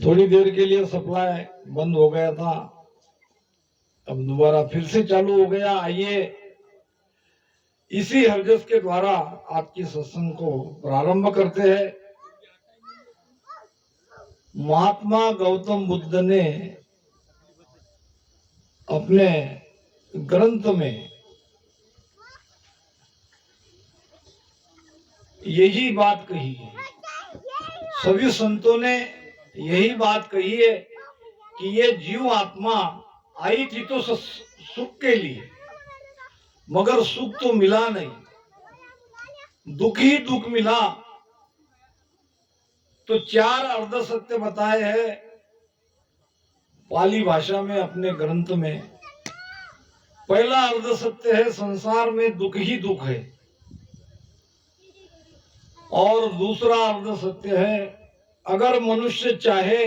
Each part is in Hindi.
थोड़ी देर के लिए सप्लाई बंद हो गया था, अब दोबारा फिर से चालू हो गया। आइए इसी हरजस के द्वारा आज की सत्संग को प्रारंभ करते हैं। महात्मा गौतम बुद्ध ने अपने ग्रंथ में यही बात कही है, सभी संतों ने यही बात कही है कि ये जीव आत्मा आई थी तो सुख के लिए, मगर सुख तो मिला नहीं, दुख ही दुख मिला। तो चार अर्ध सत्य बताए हैं पाली भाषा में अपने ग्रंथ में। पहला अर्ध सत्य है संसार में दुख ही दुख है, और दूसरा अर्ध सत्य है अगर मनुष्य चाहे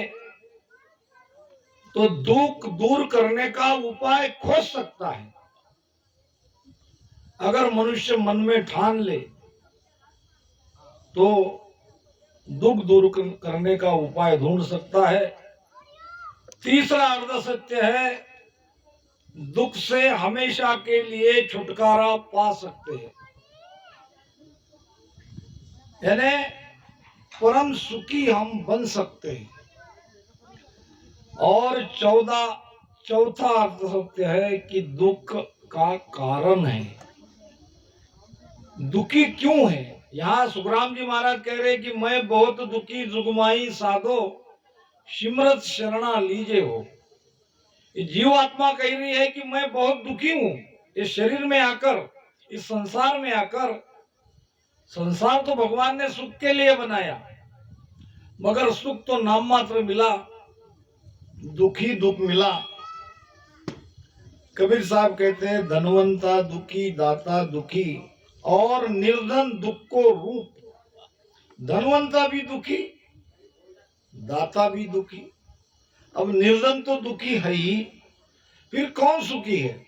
तो दुख दूर करने का उपाय खोज सकता है। अगर मनुष्य मन में ठान ले तो दुख दूर करने का उपाय ढूंढ सकता है। तीसरा अर्ध सत्य है दुख से हमेशा के लिए छुटकारा पा सकते हैं, यानी परम सुखी हम बन सकते हैं। और चौथा अर्थ सत्य है कि दुख का कारण है, दुखी क्यों है। यहाँ सुखराम जी महाराज कह रहे कि मैं बहुत दुखी जुगमाई साधो सिमरत शरणा लीजे हो। जीव आत्मा कह रही है कि मैं बहुत दुखी हूं इस शरीर में आकर, इस संसार में आकर। संसार तो भगवान ने सुख के लिए बनाया, मगर सुख तो नाम मात्र मिला, दुखी दुख मिला। कबीर साहब कहते हैं धनवंता दुखी दाता दुखी और निर्धन दुख को रूप। धनवंता भी दुखी, दाता भी दुखी, अब निर्धन तो दुखी है ही, फिर कौन सुखी है।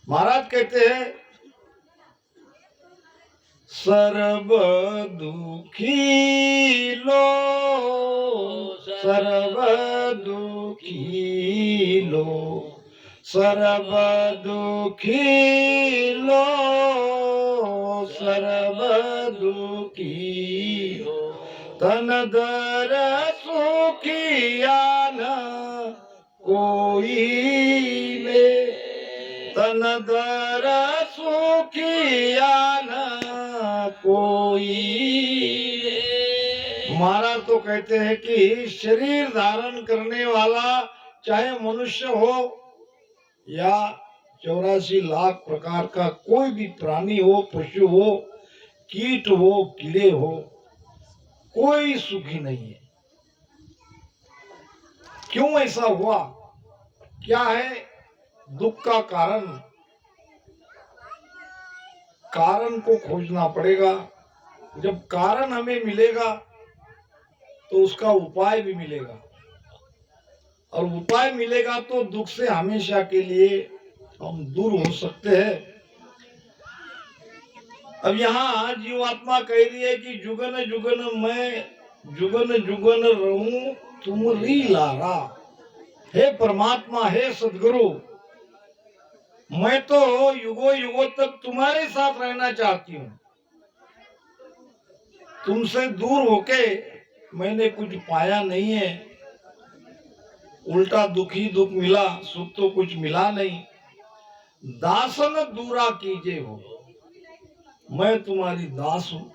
महाराज कहते हैं सर्व दुखी लो, सर्व दुखी लो, सर्व दुखी लो, सर्व दुखी लो, तन दर सुखिया न कोई ले, तन दर सुखिया न कोई। महाराज तो कहते हैं कि शरीर धारण करने वाला चाहे मनुष्य हो या 84 लाख प्रकार का कोई भी प्राणी हो, पशु हो, कीट हो, कीड़े हो, कोई सुखी नहीं है। क्यों ऐसा हुआ, क्या है दुख का कारण। कारण को खोजना पड़ेगा। जब कारण हमें मिलेगा तो उसका उपाय भी मिलेगा, और उपाय मिलेगा तो दुख से हमेशा के लिए हम दूर हो सकते हैं। अब यहाँ जीवात्मा कह रही है कि जुगन जुगन मैं जुगन जुगन रहूं तुमरी लारा। हे परमात्मा, हे सदगुरु, मैं तो युगों युगों तक तुम्हारे साथ रहना चाहती हूँ। तुमसे दूर होके मैंने कुछ पाया नहीं है, उल्टा दुखी दुख मिला, सुख तो कुछ मिला नहीं। दासन दूरा कीजे हो, मैं तुम्हारी दास हूं,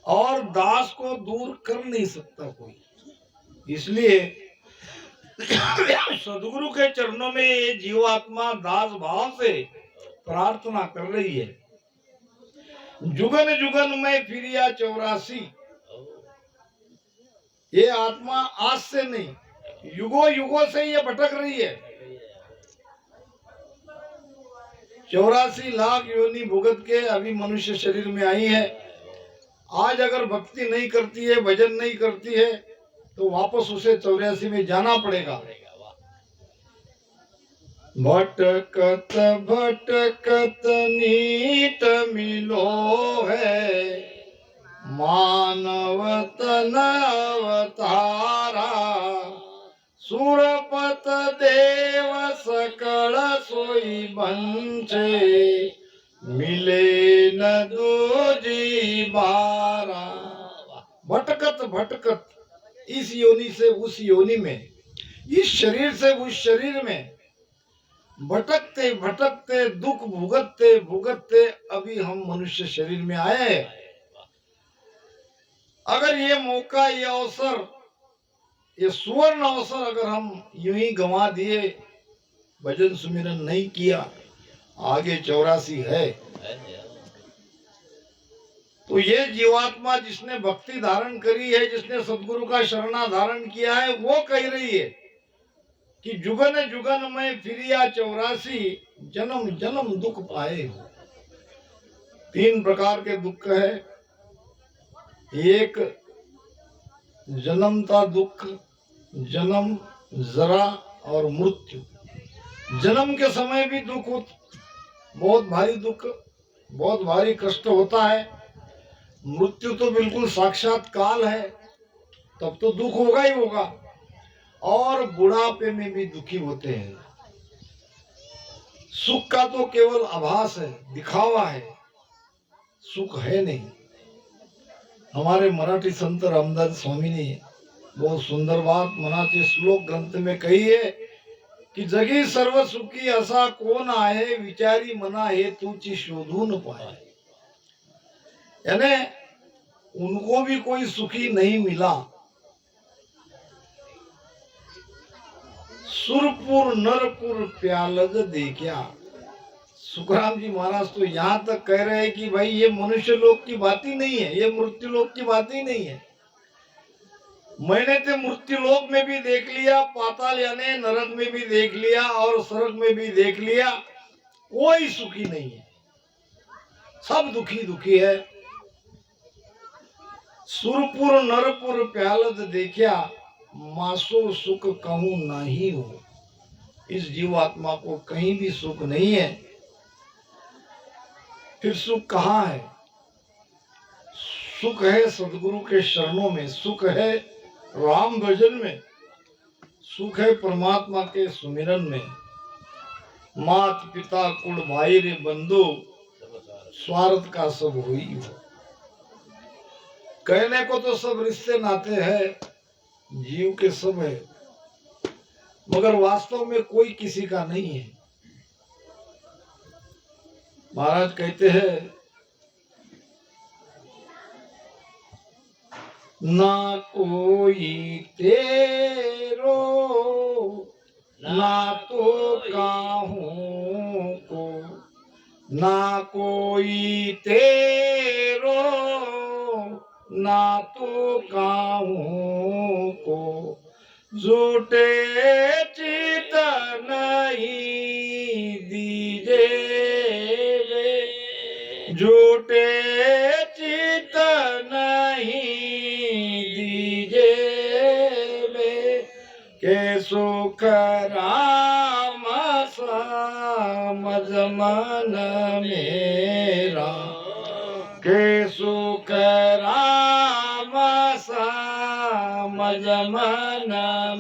और दास को दूर कर नहीं सकता कोई। इसलिए सदगुरु के चरणों में ये जीवात्मा दास भाव से प्रार्थना कर रही है। जुगन जुगन में फिरिया 84, ये आत्मा आज से नहीं, युगों युगों से ये भटक रही है। 84 लाख योनि भुगत के अभी मनुष्य शरीर में आई है। आज अगर भक्ति नहीं करती है, भजन नहीं करती है, तो वापस उसे 84 में जाना पड़ेगा। भटकत भटकत नीत मिलो है, मानव तन अवतारा सुरपत देव सकल सोई बंचे मिले न दूजी बारा। भटकत भटकत इस योनि से उस योनि में, इस शरीर से उस शरीर में भटकते भटकते दुख भुगतते भुगतते अभी हम मनुष्य शरीर में आए हैं। अगर ये मौका, ये अवसर, ये सुवर्ण अवसर अगर हम यूं ही गंवा दिए, भजन सुमिरन नहीं किया, आगे 84 है, तो ये जीवात्मा जिसने भक्ति धारण करी है, जिसने सदगुरु का शरणा धारण किया है, वो कह रही है कि जुगन जुगन में फिरिया 84 जन्म जन्म दुख पाए हो। 3 प्रकार के दुख है। एक जन्मता दुख, जन्म, जरा और मृत्यु। जन्म के समय भी दुख, बहुत भारी दुख, बहुत भारी कष्ट होता है। मृत्यु तो बिल्कुल साक्षात काल है, तब तो दुख होगा ही होगा। और बुढ़ापे में भी दुखी होते हैं। सुख का तो केवल आभास है, दिखावा है, सुख है नहीं। हमारे मराठी संत रामदास स्वामी ने बहुत सुंदर बात मनाचे श्लोक ग्रंथ में कही है कि जगी सर्व सुखी असा कोण आहे विचारी मना हे तुची शोधून पाए। यानी उनको भी कोई सुखी नहीं मिला। सुरपुर नरपुर प्यालग देखा। सुखराम जी महाराज तो यहाँ तक कह रहे हैं कि भाई ये मनुष्य लोक की बात ही नहीं है, ये मृत्यु लोक की बात ही नहीं है। मैंने तो मृत्यु लोक में भी देख लिया, पाताल यानी नरक में भी देख लिया और स्वर्ग में भी देख लिया, कोई सुखी नहीं है, सब दुखी दुखी है। सुरपुर नरपुर प्यालद देखा, मासो सुख कहूं नहीं हो। इस जीवात्मा को कहीं भी सुख नहीं है। फिर सुख कहाँ है? सुख है सदगुरु के शरणों में, सुख है राम भजन में, सुख है परमात्मा के सुमिरन में। मात पिता कुल भाई रे बंधु स्वार्थ का सब हुई हो। कहने को तो सब रिश्ते नाते हैं, जीव के सब है, मगर वास्तव में कोई किसी का नहीं है। महाराज कहते हैं ना कोई तेरो ना तो काहू को, ना कोई तेरो ना तो काहू को, झूठे चित नहीं दीजे, झूठे चित नहीं दीजे के सुख राम समझ मन मेरा, के सुख राम समझ मन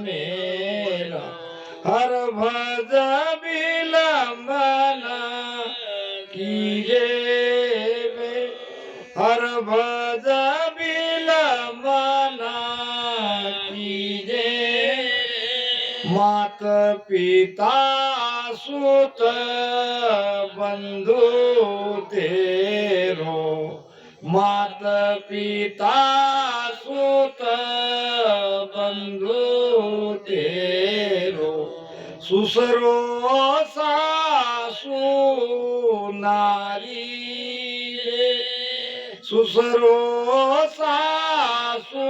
मेरा। हर भज विलंबन कीजे, हर भज विलंबन कीजे। मात पिता सुत बंधु तेरो, मात पिता सुत बंधु तेरो। सुसरो सासु नारी, सुसरो सासु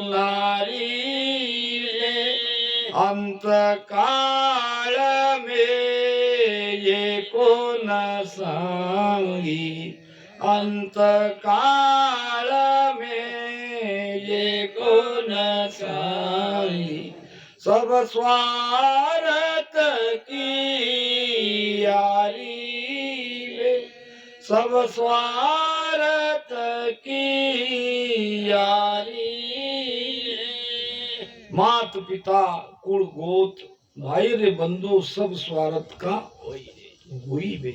नारी। अंत काल में ये को न सांगी, अंत काल में ये को न सांगी। सब स्वार्थ की यारी, सब स्वार्थ की यारी। मात पिता कुल गोत भाई रे बंधु सब स्वार्थ का हुई बे।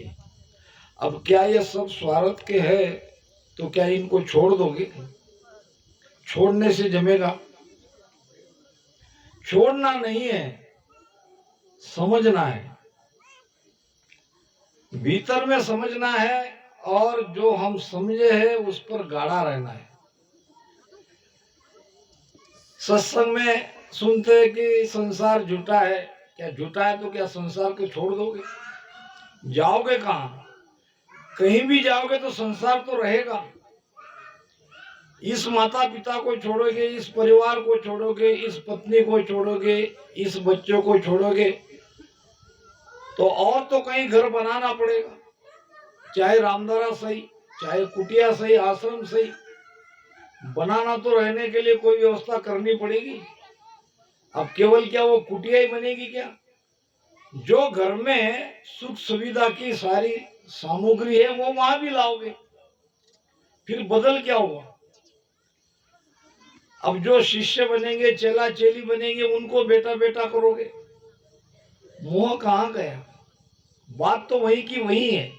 अब क्या ये सब स्वार्थ के है तो क्या इनको छोड़ दोगे? छोड़ने से जमेगा? छोड़ना नहीं है, समझना है, भीतर में समझना है, और जो हम समझे हैं उस पर गाढ़ा रहना है। सत्संग में सुनते हैं कि संसार झूठा है। क्या झूठा है तो क्या संसार को छोड़ दोगे? जाओगे कहां? कहीं भी जाओगे तो संसार तो रहेगा। इस माता पिता को छोड़ोगे, इस परिवार को छोड़ोगे, इस पत्नी को छोड़ोगे, इस बच्चों को छोड़ोगे तो और तो कहीं घर बनाना पड़ेगा। चाहे रामदारा सही, चाहे कुटिया सही, आश्रम सही, बनाना तो रहने के लिए कोई व्यवस्था करनी पड़ेगी। अब केवल क्या वो कुटिया ही बनेगी क्या? जो घर में सुख सुविधा की सारी सामग्री है वो वहां भी लाओगे, फिर बदल क्या हुआ? अब जो शिष्य बनेंगे, चेला चेली बनेंगे, उनको बेटा बेटा करोगे। मोह कहां गया? बात तो वही की वही है।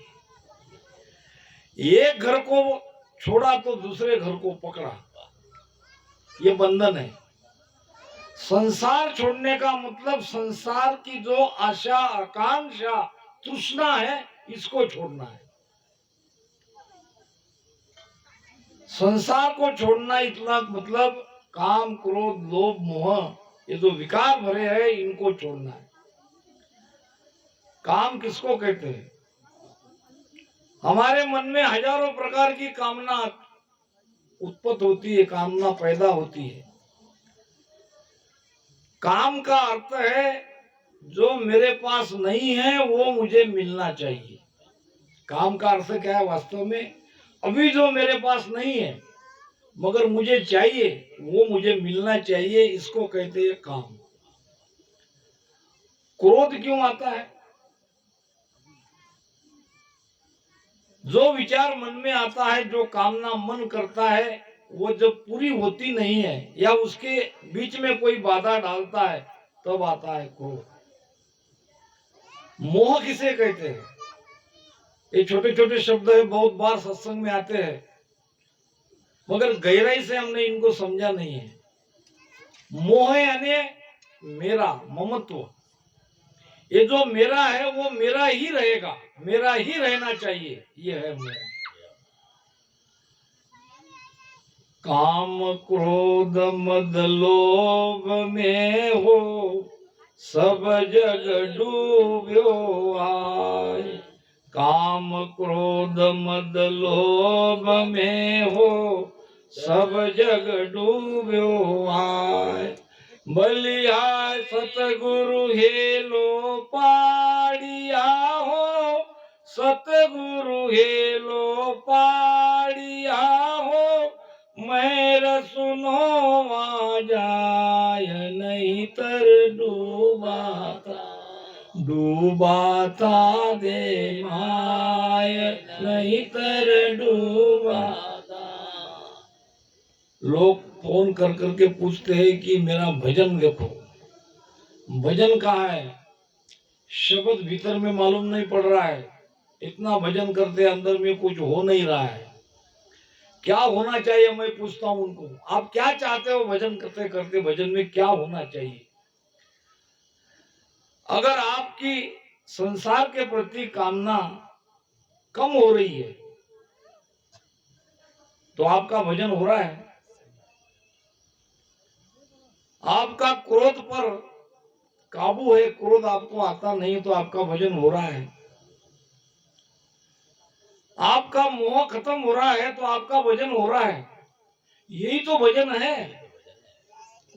एक घर को छोड़ा तो दूसरे घर को पकड़ा, ये बंधन है। संसार छोड़ने का मतलब संसार की जो आशा, आकांक्षा, तृष्णा है, इसको छोड़ना है। संसार को छोड़ना इतना मतलब काम, क्रोध, लोभ, मोह, ये जो विकार भरे हैं, इनको छोड़ना है। काम किसको कहते हैं? हमारे मन में हजारों प्रकार की कामना उत्पन्न होती है, कामना पैदा होती है। काम का अर्थ है जो मेरे पास नहीं है वो मुझे मिलना चाहिए। काम का अर्थ क्या है वास्तव में? अभी जो मेरे पास नहीं है मगर मुझे चाहिए, वो मुझे मिलना चाहिए, इसको कहते हैं काम। क्रोध क्यों आता है? जो विचार मन में आता है, जो कामना मन करता है, वो जब पूरी होती नहीं है या उसके बीच में कोई बाधा डालता है तब आता है क्रोध। मोह किसे कहते हैं? ये छोटे छोटे शब्द है, बहुत बार सत्संग में आते हैं मगर गहराई से हमने इनको समझा नहीं है। मोह यानी मेरा, ममत्व। ये जो मेरा है वो मेरा ही रहेगा, मेरा ही रहना चाहिए, ये है मोह। काम क्रोध मद लोभ में हो सब जग डूब्यो आय। काम क्रोध मद लोभ में हो सब जग डूब्यो आय। बलिया सतगुरु हेलो पाड़िया हो, सतगुरु हेलो पाड़िया हो। मैर सुनो आ जाय नहीं तर डूबाता, डूबाता दे माय नहीं तर डूबाता। लोग फोन कर करके पूछते हैं कि मेरा भजन देखो। भजन कहाँ है? शब्द भीतर में मालूम नहीं पड़ रहा है। इतना भजन करते अंदर में कुछ हो नहीं रहा है। क्या होना चाहिए? मैं पूछता हूं उनको, आप क्या चाहते हो भजन करते करते? भजन में क्या होना चाहिए? अगर आपकी संसार के प्रति कामना कम हो रही है तो आपका भजन हो रहा है। आपका क्रोध पर काबू है, क्रोध आपको आता नहीं तो आपका भजन हो रहा है। आपका मोह खत्म हो रहा है तो आपका भजन हो रहा है। यही तो भजन है।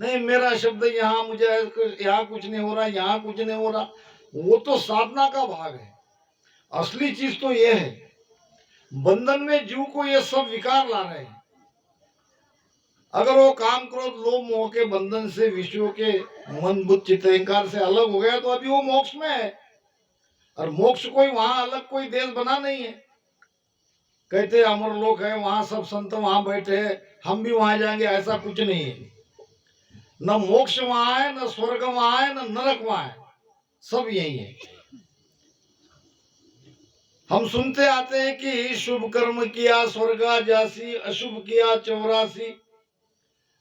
नहीं मेरा शब्द यहाँ, मुझे यहाँ कुछ नहीं हो रहा, यहाँ कुछ नहीं हो रहा, वो तो साधना का भाग है। असली चीज तो ये है, बंधन में जीव को ये सब विकार ला रहे हैं। अगर वो काम क्रोध लोभ मोह के बंधन से, विषयों के मन बुद्धि चित्त अहंकार से अलग हो गया तो अभी वो मोक्ष में है। और मोक्ष कोई वहां अलग कोई देश बना नहीं है। कहते अमर लोक है, वहां सब संत वहां बैठे हैं, हम भी वहां जाएंगे, ऐसा कुछ नहीं है। न मोक्ष वहां है, न स्वर्ग वहां है, न नरक वहां है, सब यही है। हम सुनते आते हैं कि शुभ कर्म किया स्वर्गा जासी, अशुभ किया 84,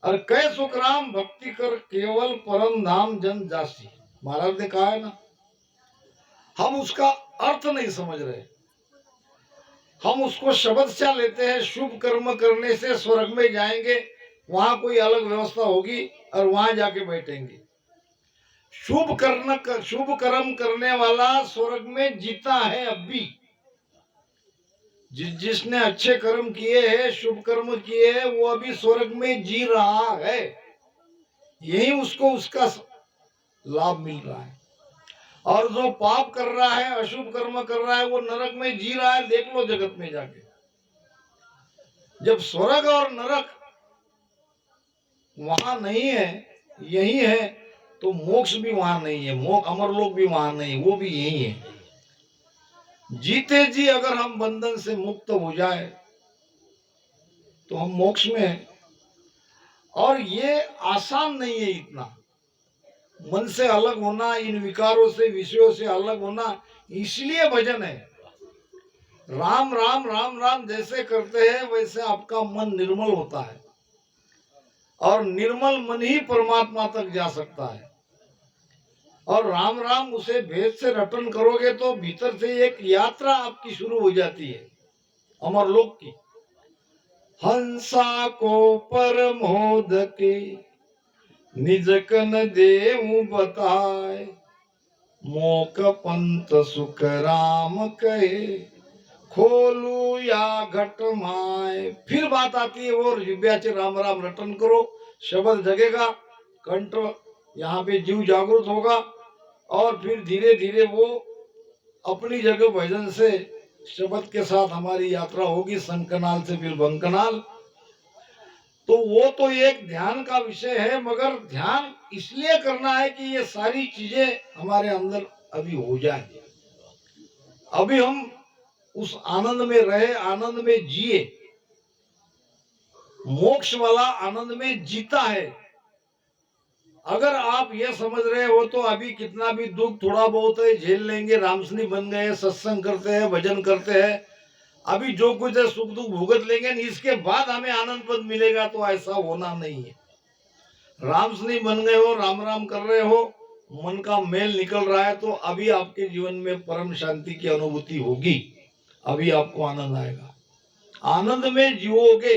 और कै सुखराम भक्ति कर केवल परम धाम जन जासी। महाराज ने कहा है ना, हम उसका अर्थ नहीं समझ रहे, हम उसको शब्द सा लेते हैं। शुभ कर्म करने से स्वर्ग में जाएंगे, वहां कोई अलग व्यवस्था होगी और वहां जाके बैठेंगे। शुभ कर्म करने वाला स्वर्ग में जीता है अब भी। जिसने अच्छे कर्म किए हैं, शुभ कर्म किए हैं, वो अभी स्वर्ग में जी रहा है। यही उसको उसका लाभ मिल रहा है। और जो पाप कर रहा है, अशुभ कर्म कर रहा है, वो नरक में जी रहा है। देख लो जगत में जाके, जब स्वर्ग और नरक वहां नहीं है, यही है, तो मोक्ष भी वहां नहीं है, अमरलोक भी वहां नहीं, वो भी यही है। जीते जी अगर हम बंधन से मुक्त हो जाए तो हम मोक्ष में हैं। और ये आसान नहीं है इतना। मन से अलग होना, इन विकारों से, विषयों से अलग होना, इसलिए भजन है। राम राम राम राम जैसे करते हैं वैसे आपका मन निर्मल होता है, और निर्मल मन ही परमात्मा तक जा सकता है। और राम राम उसे भेद से रटन करोगे तो भीतर से एक यात्रा आपकी शुरू हो जाती है अमरलोक की। हंसा को परमोद के निज कन देव बताए, मोक पंत सुख राम कहे, खोलू या घट माए। फिर बात आती है वो दिव्याचे राम राम रटन करो, शब्द जगेगा, कंठ यहाँ पे जीव जागृत होगा, और फिर धीरे धीरे वो अपनी जगह भजन से, शब्द के साथ हमारी यात्रा होगी, संकनाल से फिर बंकनाल। तो वो तो एक ध्यान का विषय है, मगर ध्यान इसलिए करना है कि ये सारी चीजें हमारे अंदर अभी हो जाए, अभी हम उस आनंद में रहे, आनंद में जिए। मोक्ष वाला आनंद में जीता है। अगर आप ये समझ रहे हो तो अभी कितना भी दुख थोड़ा बहुत है झेल लेंगे, रामसनी बन गए, सत्संग करते हैं, भजन करते हैं, अभी जो कुछ है सुख दुख भुगत लेंगे, इसके बाद हमें आनंद पद मिलेगा, तो ऐसा होना नहीं है। रामसनी बन गए हो, राम राम कर रहे हो, मन का मेल निकल रहा है, तो अभी आपके जीवन में परम शांति की अनुभूति होगी, अभी आपको आनंद आएगा, आनंद में जीवोगे।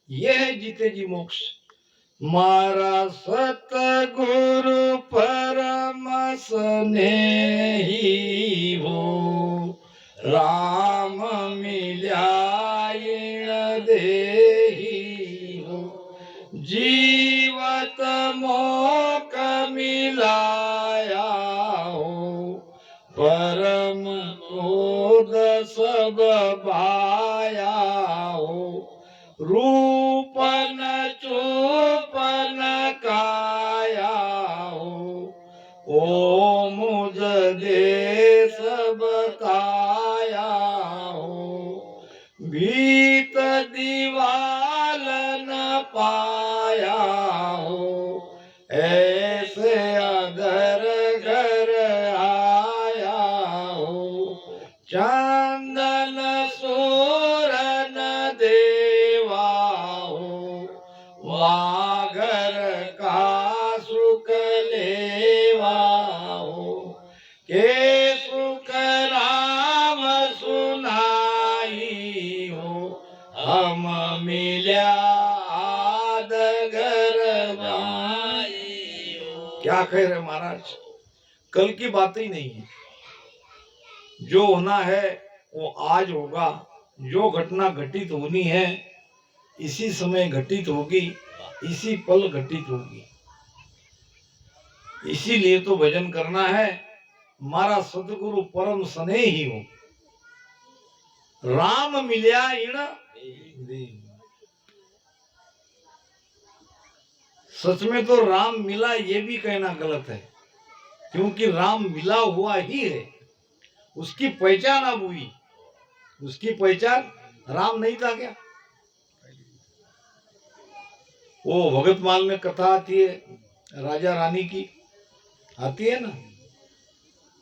यह है जीते जी मोक्ष। मारा सतगुरु परम स्नेही हो, राम मिलायण देही हो, जीवत मोक मिलाया हो, परम क्रोध सब भाया हो, रूपन चूपन काया हो, ओ मुझ दे सब काया हो, भीत दीवाल न पाया हो, ऐसे अगर घर आया हो, चंदन सूरन देवा हो, वागर का सुख लेवा हो, के सुख राम सुनाई हो, हम मिल्या आद घर माई हो। क्या कह रहे महाराज, कल की बात ही नहीं है, जो होना है वो आज होगा, जो घटना घटित होनी है इसी समय घटित होगी, इसी पल घटित होगी। इसीलिए तो भजन करना है, मारा सतगुरु परम स्नेही हो, राम मिल्या इण देव। सच में तो राम मिला ये भी कहना गलत है, क्योंकि राम मिला हुआ ही है, उसकी पहचान अब हुई। उसकी पहचान राम नहीं था क्या? वो भगतमाल में कथा आती है राजा रानी की, आती है ना।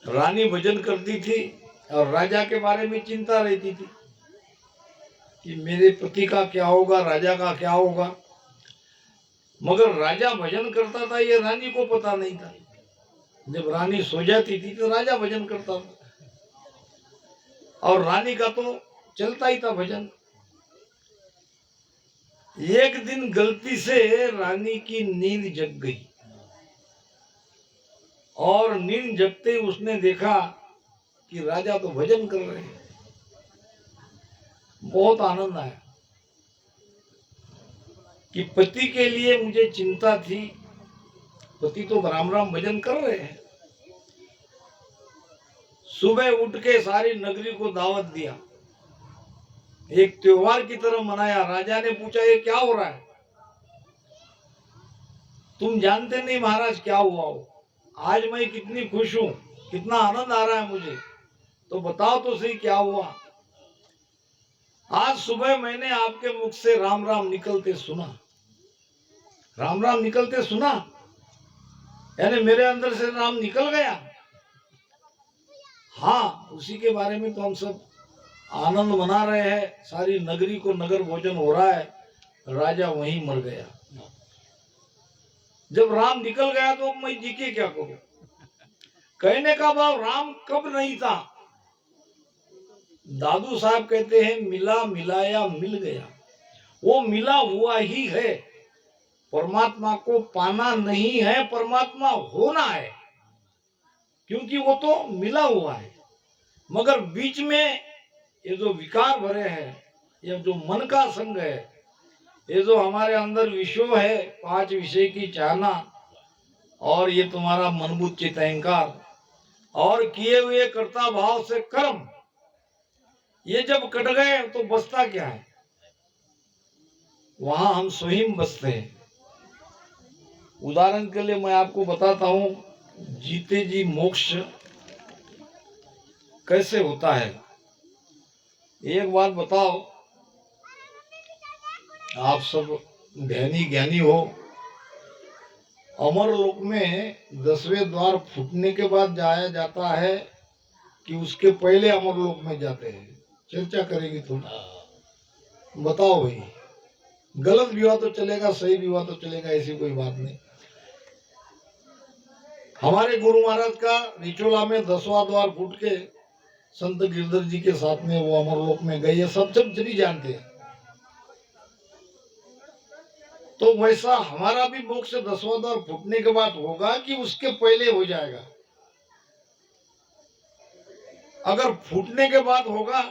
रानी भजन करती थी और राजा के बारे में चिंता रहती थी कि मेरे पति का क्या होगा, राजा का क्या होगा। मगर राजा भजन करता था ये रानी को पता नहीं था। जब रानी सो जाती थी तो राजा भजन करता था और रानी का तो चलता ही था भजन। एक दिन गलती से रानी की नींद जग गई और नींद जगते ही उसने देखा कि राजा तो भजन कर रहे हैं। बहुत आनंद आया कि पति के लिए मुझे चिंता थी, पति तो राम राम भजन कर रहे हैं। सुबह उठ के सारी नगरी को दावत दिया, एक त्योहार की तरह मनाया। राजा ने पूछा ये क्या हो रहा है? तुम जानते नहीं महाराज क्या हुआ हो, आज मैं कितनी खुश हूं, कितना आनंद आ रहा है मुझे, तो बताओ तो सही क्या हुआ। आज सुबह मैंने आपके मुख से राम राम निकलते सुना। राम राम निकलते सुना यानी मेरे अंदर से राम निकल गया। हाँ, उसी के बारे में तो हम सब आनंद मना रहे हैं। सारी नगरी को नगर भोजन हो रहा है, राजा वहीं मर गया। जब राम निकल गया तो मैं जी के क्या करूं? कहने का भाव राम कब नहीं था। दादू साहब कहते हैं मिला मिलाया मिल गया। वो मिला हुआ ही है। परमात्मा को पाना नहीं है, परमात्मा होना है, क्योंकि वो तो मिला हुआ है। मगर बीच में ये जो विकार भरे हैं, ये जो मन का संग है, ये जो हमारे अंदर विषय है, 5 विषय की चाहना, और ये तुम्हारा मनबुद्ध चित्त अहंकार और किए हुए कर्ता भाव से कर्म, ये जब कट गए तो बचता क्या है? वहां हम स्वयं बचते हैं। उदाहरण के लिए मैं आपको बताता हूं, जीते जी मोक्ष कैसे होता है। एक बात बताओ, आप सब ध्यानी ज्ञानी हो, अमरलोक में 10वें द्वार फूटने के बाद जाया जाता है कि उसके पहले अमरलोक में जाते हैं? चर्चा करेगी थोड़ा, बताओ भाई। गलत विवाह तो चलेगा, सही विवाह तो चलेगा, ऐसी कोई बात नहीं। हमारे गुरु महाराज का रिचोला में 10वां द्वार फूट के संत गिरधर जी के साथ में वो अमरलोक में गए, ये सब सभी जानते हैं। तो वैसा हमारा भी मोक्ष 10वां द्वार फूटने के बाद होगा कि उसके पहले हो जाएगा? अगर फूटने के बाद होगा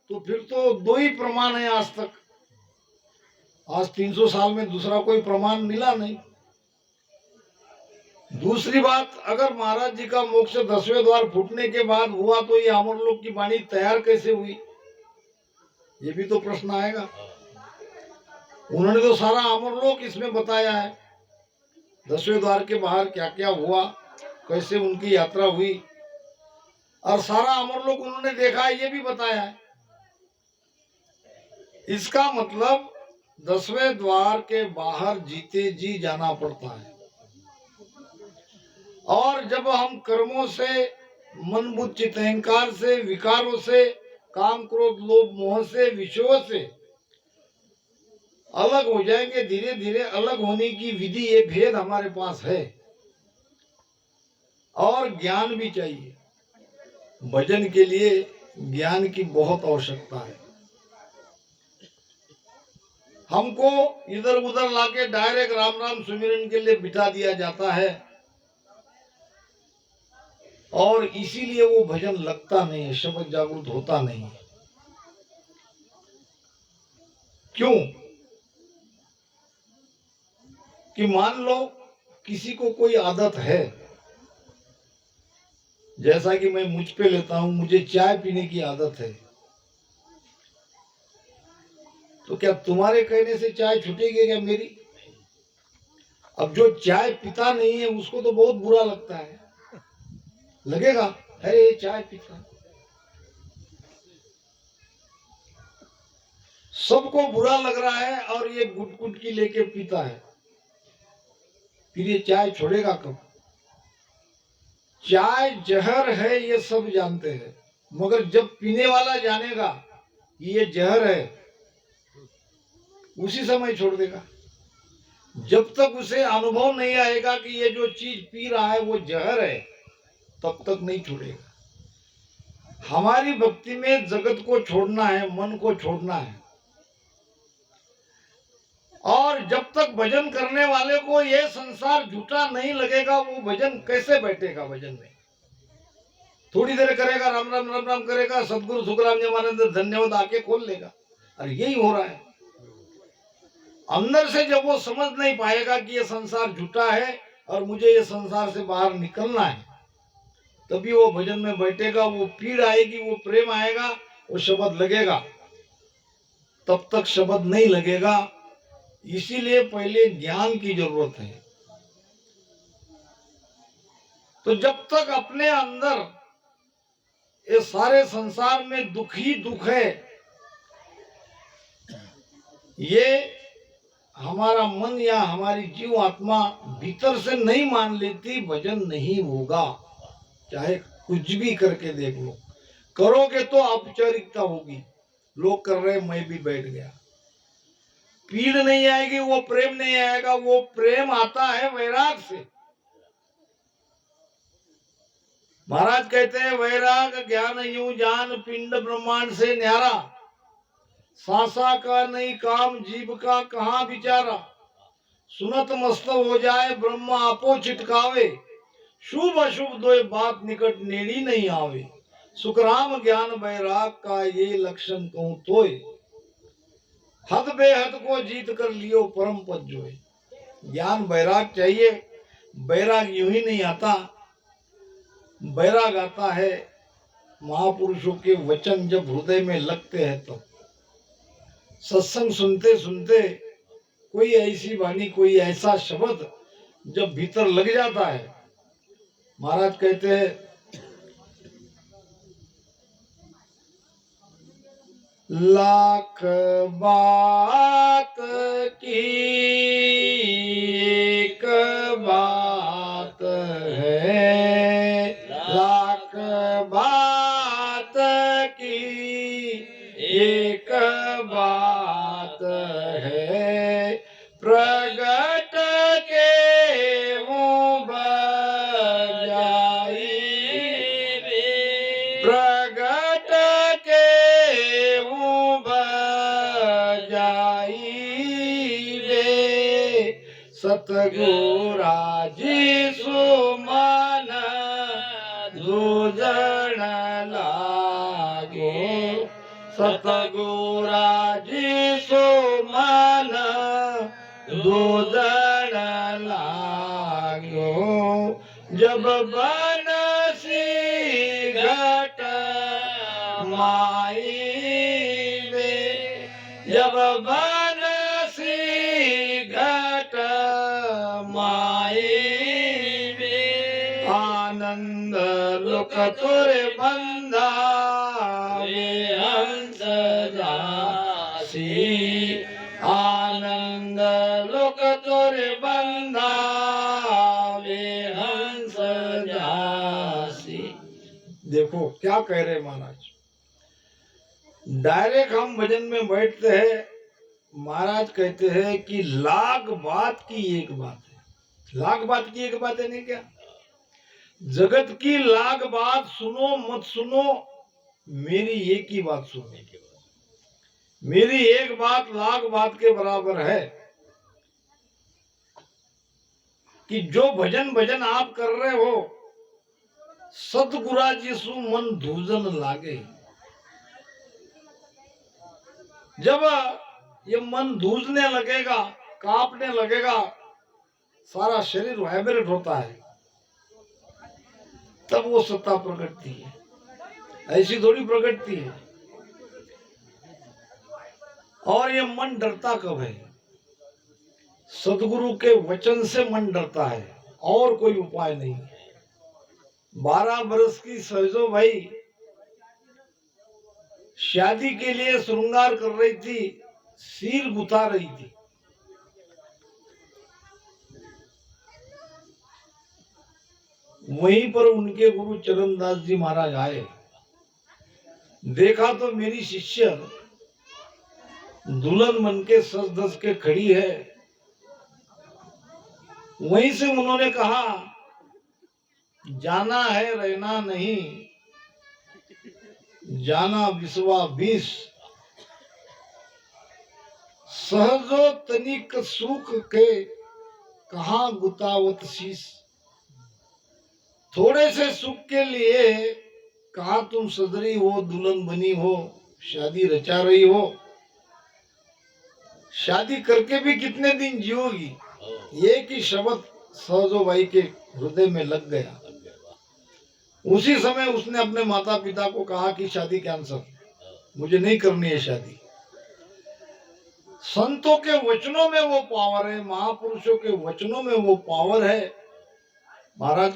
तो फिर तो 2 ही प्रमाण है आज तक। आज 300 साल में दूसरा कोई प्रमाण मिला नहीं। दूसरी बात, अगर महाराज जी का मोक्ष 10वें द्वार फूटने के बाद हुआ तो ये अमरलोक की वाणी तैयार कैसे हुई? ये भी तो प्रश्न आएगा। उन्होंने तो सारा अमरलोक इसमें बताया है, 10वें द्वार के बाहर क्या क्या हुआ, कैसे उनकी यात्रा हुई, और सारा अमरलोक उन्होंने देखा है, ये भी बताया है। इसका मतलब 10वें द्वार के बाहर जीते जी जाना पड़ता है। और जब हम कर्मों से, मन बुद्धि चित्त अहंकार से, विकारों से, काम क्रोध लोभ मोह से, विषयों से अलग हो जाएंगे, धीरे धीरे अलग होने की विधि, ये भेद हमारे पास है। और ज्ञान भी चाहिए। भजन के लिए ज्ञान की बहुत आवश्यकता है। हमको इधर उधर लाके डायरेक्ट राम राम सुमिरन के लिए बिठा दिया जाता है और इसीलिए वो भजन लगता नहीं है, शब्द जागृत होता नहीं है। क्यों? कि मान लो किसी को कोई आदत है, जैसा कि मैं मुझ पे लेता हूं, मुझे चाय पीने की आदत है, तो क्या तुम्हारे कहने से चाय छूटेगी क्या मेरी? अब जो चाय पीता नहीं है उसको तो बहुत बुरा लगता है, लगेगा अरे चाय पीता। सबको बुरा लग रहा है और ये गुट गुट की लेके पीता है। फिर ये चाय छोड़ेगा कब? चाय जहर है ये सब जानते हैं, मगर जब पीने वाला जानेगा कि ये जहर है, उसी समय छोड़ देगा। जब तक उसे अनुभव नहीं आएगा कि ये जो चीज पी रहा है वो जहर है, तब तक नहीं छोड़ेगा। हमारी भक्ति में जगत को छोड़ना है, मन को छोड़ना है। और जब तक भजन करने वाले को ये संसार झूठा नहीं लगेगा, वो भजन कैसे बैठेगा? भजन में थोड़ी देर करेगा, राम राम राम राम करेगा, सदगुरु सुखराम जी महाराज धन्यवाद आके खोल लेगा। अरे यही हो रहा है। अंदर से जब वो समझ नहीं पाएगा कि ये संसार झूठा है और मुझे ये संसार से बाहर निकलना है, तभी वो भजन में बैठेगा। वो पीड़ आएगी, वो प्रेम आएगा, वो शब्द लगेगा। तब तक शब्द नहीं लगेगा। इसीलिए पहले ज्ञान की जरूरत है। तो जब तक अपने अंदर ये सारे संसार में दुख ही दुख है, ये हमारा मन या हमारी जीव आत्मा भीतर से नहीं मान लेती, भजन नहीं होगा। चाहे कुछ भी करके देख लो, करोगे तो औपचारिकता होगी। लोग कर रहे, मैं भी बैठ गया। पीड़ नहीं आएगी, वो प्रेम नहीं आएगा। वो प्रेम आता है वैराग से। महाराज कहते हैं, वैराग ज्ञान यूं जान, पिंड ब्रह्मांड से न्यारा। सांसा का नहीं काम, जीव का कहाँ विचारा। सुनत मस्त हो जाए, ब्रह्म आपो चिटकावे। शुभ अशुभ दो बात निकट नेड़ी नहीं आवे। सुखराम ज्ञान वैराग का ये लक्षण कहूं तोय। हद बेहद को जीत कर लियो परम पद जोए। ज्ञान वैराग चाहिए। वैराग यूं ही नहीं आता, वैराग आता है महापुरुषों के वचन जब हृदय में लगते हैं तब। सत्संग सुनते सुनते कोई ऐसी वाणी, कोई ऐसा शब्द जब भीतर लग जाता है, महाराज कहते हैं, लाख बात की एक बात है। लाख बात की एक बात है। प्रगट के मुँह बजाई रे। प्रगट के मुँह बजाई रे। सतगुरा जी सुमन दूजन लागो। सतगुरा जी सुमन दूजन लागो। जब बनसी घट माई में, जब बनसी घट माई में। आनंद लोक तुरे बंधा वे हंस दासी। आनंद लोक तुरे बंधा वे हंस दासी। देखो क्या कह रहे महाराज। डायरेक्ट हम भजन में बैठते हैं, महाराज कहते हैं कि लाख बात की एक बात है। लाख बात की एक बात है नहीं क्या? जगत की लाख बात सुनो मत सुनो, मेरी एक ही बात सुनने के बाद। मेरी एक बात लाख बात के बराबर है कि जो भजन भजन आप कर रहे हो, सतगुरा जी सु मन धूजन लागे। जब ये मन धूजने लगेगा, कांपने लगेगा, सारा शरीर वाइब्रेट होता है, तब वो सत्ता प्रकटती है। ऐसी थोड़ी प्रकटती है। और ये मन डरता कब है? सदगुरु के वचन से मन डरता है, और कोई उपाय नहीं है। 12 बरस की सहजो भाई शादी के लिए श्रृंगार कर रही थी, सिर गुथा रही थी। वहीं पर उनके गुरु चरणदास जी महाराज आए। देखा तो मेरी शिष्य दुल्हन बन के सज धज के खड़ी है। वहीं से उन्होंने कहा, जाना है रहना नहीं, जाना विश्वा बीस, सहजो तनिक सुख के कहा गुतावत शीस। थोड़े से सुख के लिए कहा तुम सदरी हो, दुल्हन बनी हो, शादी रचा रही हो, शादी करके भी कितने दिन जियोगी। ये कि शब्द सहजो भाई के हृदय में लग गया। उसी समय उसने अपने माता पिता को कहा कि शादी कैंसल, मुझे नहीं करनी है शादी। संतों के वचनों में वो पावर है, महापुरुषों के वचनों में वो पावर है। महाराज